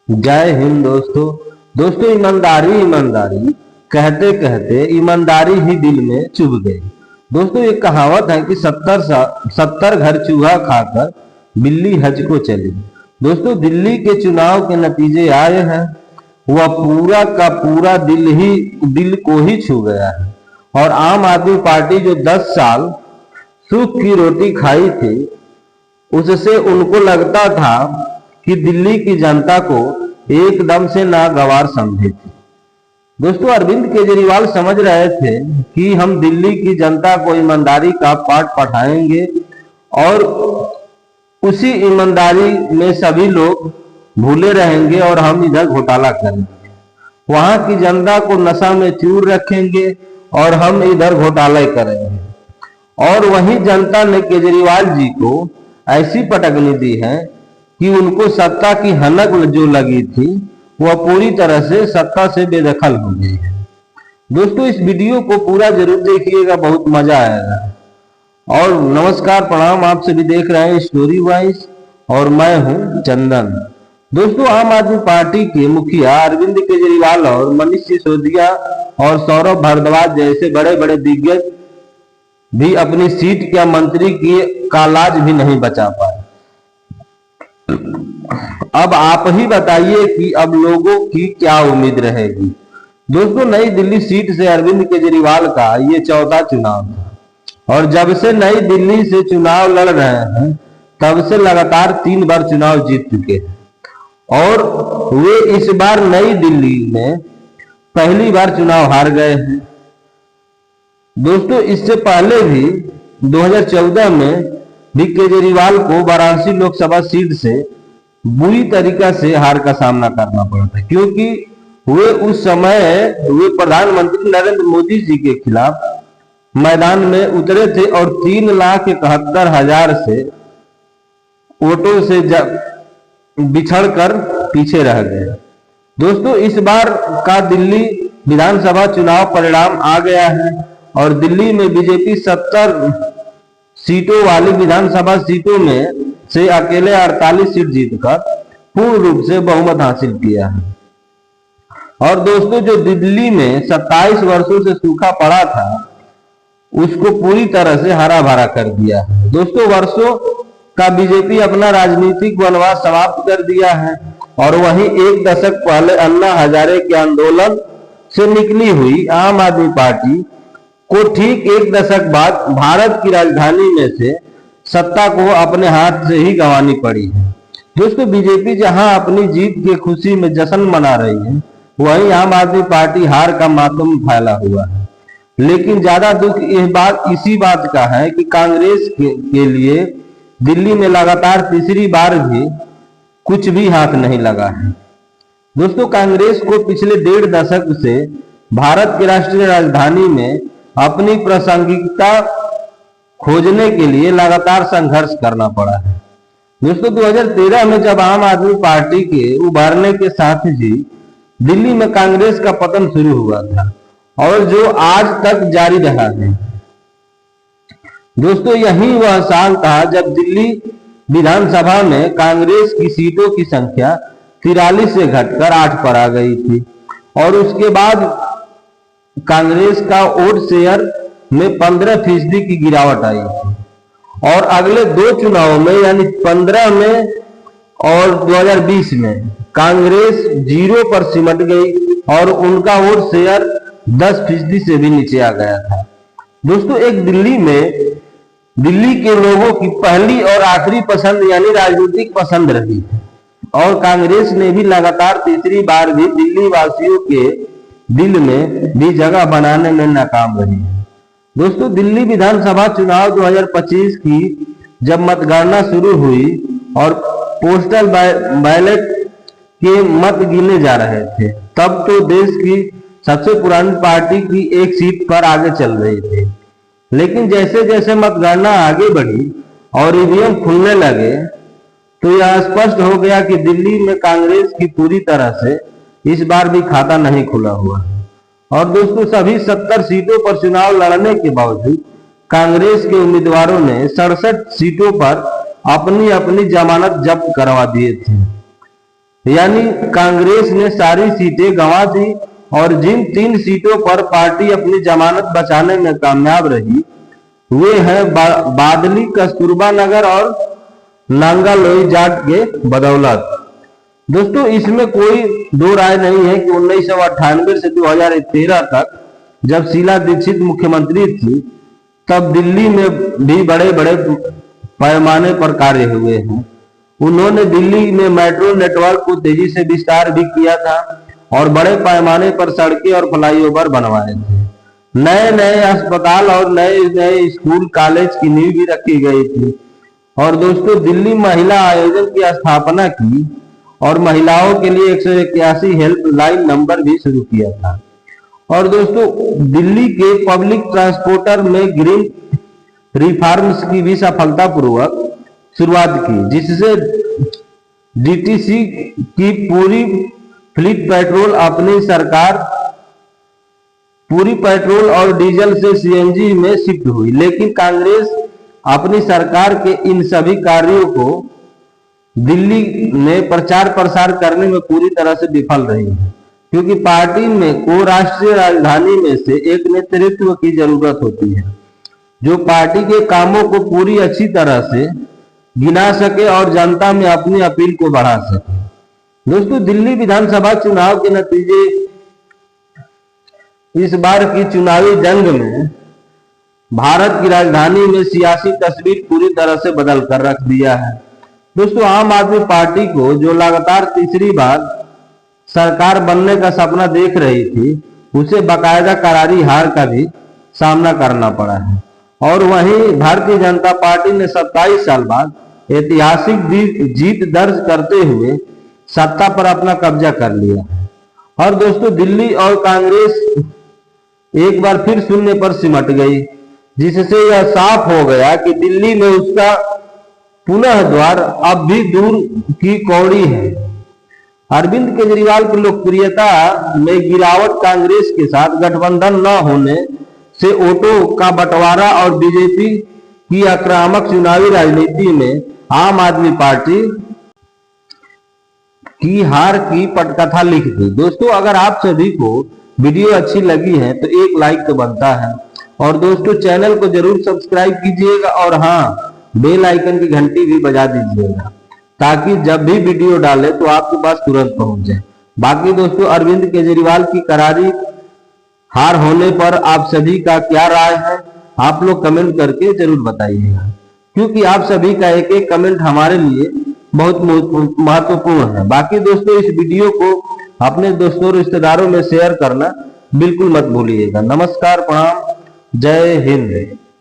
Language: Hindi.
जय हिंद दोस्तों। ईमानदारी ईमानदारी कहते कहते ईमानदारी ही दिल में चुभ गई। दोस्तों, एक कहावत है कि 70 घर चूहा खाकर बिल्ली हज को चली। दोस्तों, दिल्ली के चुनाव के नतीजे आए हैं। वह पूरा का पूरा दिल को ही छू गया है। और आम आदमी पार्टी जो 10 साल सूख की रोटी खाई थी, उससे उनको लगता था कि दिल्ली की जनता को एकदम से नागवार समझे थी। दोस्तों, अरविंद केजरीवाल समझ रहे थे कि हम दिल्ली की जनता को ईमानदारी का पाठ पढ़ाएंगे और उसी ईमानदारी में सभी लोग भूले रहेंगे और हम इधर घोटाला करेंगे। वहां की जनता को नशा में चूर रखेंगे और हम इधर घोटाले करेंगे। और वही जनता ने केजरीवाल जी को ऐसी पटकनी दी है कि उनको सत्ता की हनक जो लगी थी वह पूरी तरह से सत्ता से बेदखल हो गई है। दोस्तों, इस वीडियो को पूरा जरूर देखिएगा, बहुत मजा आएगा। और नमस्कार, प्रणाम, आप सभी देख रहे हैं स्टोरी वाइज और मैं हूं चंदन। दोस्तों, आम आदमी पार्टी के मुखिया अरविंद केजरीवाल और मनीष सिसोदिया और सौरभ भारद्वाज जैसे बड़े बड़े दिग्गज भी अपनी सीट या मंत्री की कालाज भी नहीं बचा पाए। अब आप ही बताइए कि अब लोगों की क्या उम्मीद रहेगी। दोस्तों, नई दिल्ली सीट से अरविंद केजरीवाल का ये चौथा चुनाव था और जब से नई दिल्ली से चुनाव लड़ रहे हैं तब से लगातार 3 बार चुनाव जीत चुके हैं और वे इस बार नई दिल्ली में पहली बार चुनाव हार गए हैं। दोस्तों, इससे पहले भी 2014 में भी केजरीवाल को वाराणसी लोकसभा सीट से बुरी तरीका से हार का सामना करना पड़ा था, क्योंकि वे उस समय प्रधानमंत्री नरेंद्र मोदी जी के खिलाफ मैदान में उतरे थे और 3,71,000 से वोटों से बिछड़कर पीछे रह गए। दोस्तों, इस बार का दिल्ली विधानसभा चुनाव परिणाम आ गया है और दिल्ली में बीजेपी 70 सीटों वाली विधानसभा सीटों में से अकेले 48 सीट जीतकर पूर्ण रूप से बहुमत हासिल किया है। और दोस्तों, जो दिल्ली में 27 वर्षों से सूखा पड़ा था उसको पूरी तरह से हरा भरा कर दिया है। दोस्तों, वर्षों का बीजेपी अपना राजनीतिक वनवास समाप्त कर दिया है और वहीं एक दशक पहले अन्ना हजारे के आंदोलन से निकली हुई आम आदमी पार्टी को ठीक एक दशक बाद भारत की राजधानी में से सत्ता को अपने हाथ से ही गंवानी पड़ी है। दोस्तों, बीजेपी जहां अपनी जीत की खुशी में जश्न मना रही है, वहीं आम आदमी पार्टी हार का मातम फैला हुआ है। लेकिन ज्यादा दुख इसी बात का है कि कांग्रेस के लिए दिल्ली में लगातार तीसरी बार भी कुछ भी हाथ नहीं लगा है। दोस्तों, कांग्रेस को पिछले 1.5 दशक से भारत की राष्ट्रीय राजधानी में अपनी प्रासंगिकता खोजने के लिए लगातार संघर्ष करना पड़ा है। दोस्तों, 2013 में जब आम आदमी पार्टी के उभरने के साथ ही दिल्ली में कांग्रेस का पतन शुरू हुआ था और जो आज तक जारी रहा है। दोस्तों, यही वह साल था जब दिल्ली विधानसभा में कांग्रेस की सीटों की संख्या 43 से घटकर 8 पर आ गई थी और उसके बाद कांग्रेस का वोट शेयर में 15% की गिरावट आई थी। और अगले 2 चुनावों में यानी 15 में और 2020 में कांग्रेस 0 पर सिमट गई और उनका वोट शेयर 10% से भी नीचे आ गया था। दोस्तों, एक दिल्ली के लोगों की पहली और आखिरी पसंद यानी राजनीतिक पसंद रही और कांग्रेस ने भी लगातार तीसरी बार भी दिल्ली वासियों के दिल में भी जगह बनाने में नाकाम रही है। दोस्तों, दिल्ली विधानसभा चुनाव 2025 की जब मतगणना शुरू हुई और पोस्टल बैलेट के मत गिने जा रहे थे, तब तो देश की सबसे पुरानी पार्टी की एक सीट पर आगे चल रही थी। लेकिन जैसे जैसे मतगणना आगे बढ़ी और ईवीएम खुलने लगे तो यह स्पष्ट हो गया कि दिल्ली में कांग्रेस की पूरी तरह से इस बार भी खाता नहीं खुला हुआ है। और दोस्तों, सभी 70 सीटों पर चुनाव लड़ने के बावजूद कांग्रेस के उम्मीदवारों ने 67 सीटों पर अपनी अपनी जमानत जब्त करवा दिए थे। यानी कांग्रेस ने सारी सीटें गंवा दी और जिन 3 सीटों पर पार्टी अपनी जमानत बचाने में कामयाब रही वे हैं बादली, कस्तूरबा नगर और नांगलोई जाट के बदौलत। दोस्तों इसमें कोई दो राय नहीं है कि 1998 से 2013 तक जब शीला दीक्षित मुख्यमंत्री थी तब दिल्ली में भी बड़े बड़े पैमाने पर कार्य हुए हैं। उन्होंने दिल्ली में मेट्रो नेटवर्क को तेजी से विस्तार भी किया था और बड़े पैमाने पर सड़कें और फ्लाईओवर बनवाए थे। नए नए अस्पताल और नए नए स्कूल कॉलेज की नींव भी रखी गई थी। और दोस्तों दिल्ली महिला आयोजन की स्थापना की और महिलाओं के लिए 181 हेल्पलाइन नंबर भी शुरू किया था। और दोस्तों दिल्ली के पब्लिक ट्रांसपोर्टर में ग्रीन रिफॉर्म्स की भी सफलतापूर्वक शुरुआत की, जिससे डीटीसी की पूरी फ्लीट पेट्रोल और डीजल से सीएनजी में शिफ्ट हुई। लेकिन कांग्रेस अपनी सरकार के इन सभी कार्यों को दिल्ली में प्रचार प्रसार करने में पूरी तरह से विफल रही है, क्योंकि पार्टी में को राष्ट्रीय राजधानी में से एक नेतृत्व की जरूरत होती है जो पार्टी के कामों को पूरी अच्छी तरह से गिना सके और जनता में अपनी अपील को बढ़ा सके। दोस्तों दिल्ली विधानसभा चुनाव के नतीजे इस बार की चुनावी जंग में भारत की राजधानी में सियासी तस्वीर पूरी तरह से बदल कर रख दिया है। दोस्तों आम आदमी पार्टी को जो लगातार तीसरी बार सरकार बनने का सपना देख रही थी उसे बाकायदा करारी हार का भी सामना करना पड़ा है। और वहीं भारतीय जनता पार्टी ने 27 साल बाद ऐतिहासिक जीत दर्ज करते हुए सत्ता पर अपना कब्जा कर लिया। और दोस्तों दिल्ली और कांग्रेस एक बार फिर शून्य पर सिमट गई, जिससे यह साफ हो गया कि दिल्ली में उसका पुनः द्वार अब भी दूर की कौड़ी है। अरविंद केजरीवाल की लोकप्रियता में गिरावट, कांग्रेस के साथ गठबंधन न होने से वोटों का बंटवारा और बीजेपी की आक्रामक चुनावी राजनीति में आम आदमी पार्टी की हार की पटकथा लिख दी। दोस्तों अगर आप सभी को वीडियो अच्छी लगी है तो एक लाइक तो बनता है। और दोस्तों चैनल को जरूर सब्सक्राइब कीजिएगा और हाँ बेल आइकन की घंटी भी बजा दीजिएगा ताकि जब भी वीडियो डाले तो आपके पास तुरंत पहुंच जाए। बाकी दोस्तों अरविंद केजरीवाल की करारी हार होने पर आप सभी का क्या राय है आप लोग कमेंट करके जरूर बताइएगा, क्योंकि आप सभी का एक एक कमेंट हमारे लिए बहुत महत्वपूर्ण है। बाकी दोस्तों इस वीडियो को अपने दोस्तों और रिश्तेदारों में शेयर करना बिल्कुल मत भूलिएगा। नमस्कार, प्रणाम, जय हिंद।